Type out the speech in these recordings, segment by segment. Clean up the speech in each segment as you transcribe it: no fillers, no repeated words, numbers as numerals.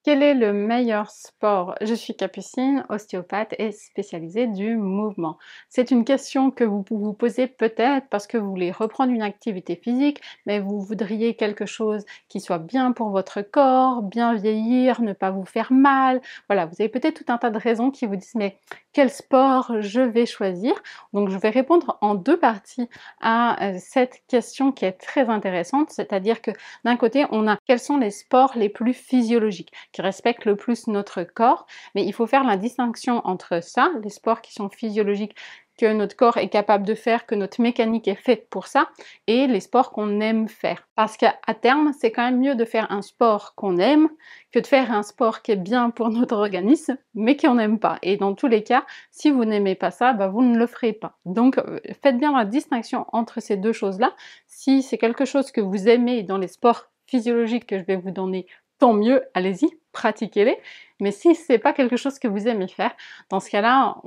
Quel est le meilleur sport? Je suis Capucine, ostéopathe et spécialisée du mouvement. C'est une question que vous vous posez peut-être parce que vous voulez reprendre une activité physique, mais vous voudriez quelque chose qui soit bien pour votre corps, bien vieillir, ne pas vous faire mal. Voilà, vous avez peut-être tout un tas de raisons qui vous disent: «Mais quel sport je vais choisir?» Donc je vais répondre en 2 parties à, cette question qui est très intéressante. C'est-à-dire que d'un côté, on a quels sont les sports les plus physiologiques, qui respectent le plus notre corps, mais il faut faire la distinction entre ça, les sports qui sont physiologiques, que notre corps est capable de faire, que notre mécanique est faite pour ça, et les sports qu'on aime faire. Parce qu'à terme, c'est quand même mieux de faire un sport qu'on aime que de faire un sport qui est bien pour notre organisme, mais qu'on n'aime pas. Et dans tous les cas, si vous n'aimez pas ça, bah, vous ne le ferez pas. Donc faites bien la distinction entre ces deux choses-là. Si c'est quelque chose que vous aimez dans les sports physiologiques que je vais vous donner, tant mieux, allez-y, pratiquez-les. Mais si c'est pas quelque chose que vous aimez faire, dans ce cas-là,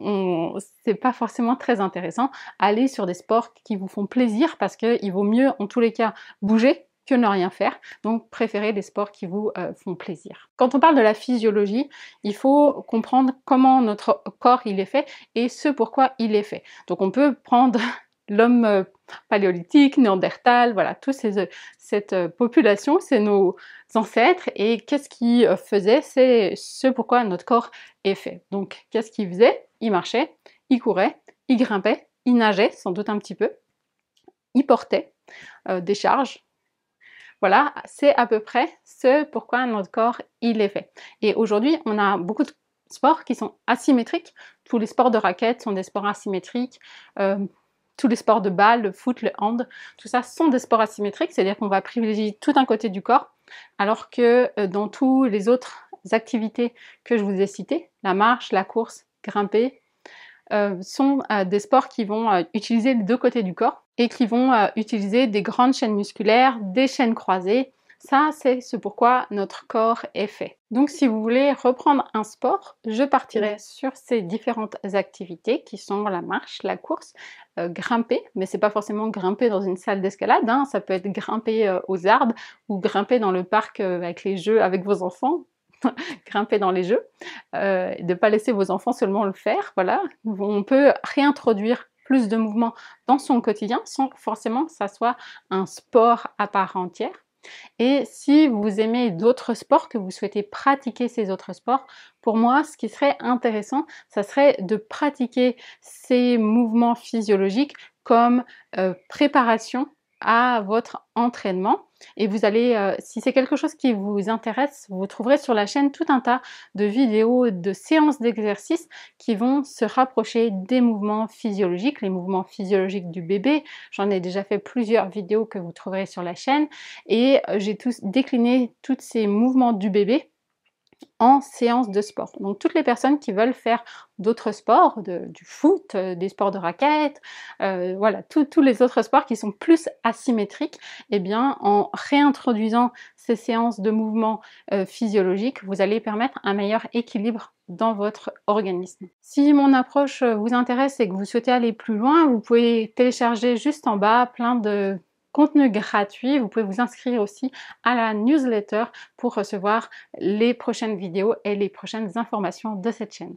c'est pas forcément très intéressant. Allez sur des sports qui vous font plaisir parce qu'il vaut mieux, en tous les cas, bouger que ne rien faire. Donc préférez les sports qui vous font plaisir. Quand on parle de la physiologie, il faut comprendre comment notre corps il est fait et ce pourquoi il est fait. Donc on peut prendre l'homme paléolithique, néandertal, voilà, cette population, c'est nos ancêtres et qu'est-ce qu'ils faisaient? C'est ce pourquoi notre corps est fait. Donc qu'est-ce qu'ils faisaient? Ils marchaient, ils couraient, ils grimpaient, ils nageaient, sans doute un petit peu, ils portaient des charges. Voilà, c'est à peu près ce pourquoi notre corps il est fait. Et aujourd'hui, on a beaucoup de sports qui sont asymétriques. Tous les sports de raquettes sont des sports asymétriques. Euh, tous les sports de balle, le foot, le hand, tout ça sont des sports asymétriques, c'est-à-dire qu'on va privilégier tout un côté du corps, alors que dans toutes les autres activités que je vous ai citées, la marche, la course, grimper, sont des sports qui vont utiliser les deux côtés du corps et qui vont utiliser des grandes chaînes musculaires, des chaînes croisées. Ça, c'est ce pourquoi notre corps est fait. Donc si vous voulez reprendre un sport, je partirai sur ces différentes activités qui sont la marche, la course, grimper, mais c'est pas forcément grimper dans une salle d'escalade, hein, ça peut être grimper aux arbres ou grimper dans le parc avec les jeux avec vos enfants, grimper dans les jeux, de ne pas laisser vos enfants seulement le faire, voilà. On peut réintroduire plus de mouvements dans son quotidien sans forcément que ça soit un sport à part entière. Et si vous aimez d'autres sports, que vous souhaitez pratiquer ces autres sports, pour moi, ce qui serait intéressant, ça serait de pratiquer ces mouvements physiologiques comme préparation à votre entraînement. Et vous allez, si c'est quelque chose qui vous intéresse, vous trouverez sur la chaîne tout un tas de vidéos, de séances d'exercices qui vont se rapprocher des mouvements physiologiques, les mouvements physiologiques du bébé. J'en ai déjà fait plusieurs vidéos que vous trouverez sur la chaîne et j'ai décliné tous ces mouvements du bébé en séance de sport. Donc toutes les personnes qui veulent faire d'autres sports, du foot, des sports de raquettes, voilà, tous les autres sports qui sont plus asymétriques, eh bien en réintroduisant ces séances de mouvements physiologiques, vous allez permettre un meilleur équilibre dans votre organisme. Si mon approche vous intéresse et que vous souhaitez aller plus loin, vous pouvez télécharger juste en bas plein de contenu gratuit. Vous pouvez vous inscrire aussi à la newsletter pour recevoir les prochaines vidéos et les prochaines informations de cette chaîne.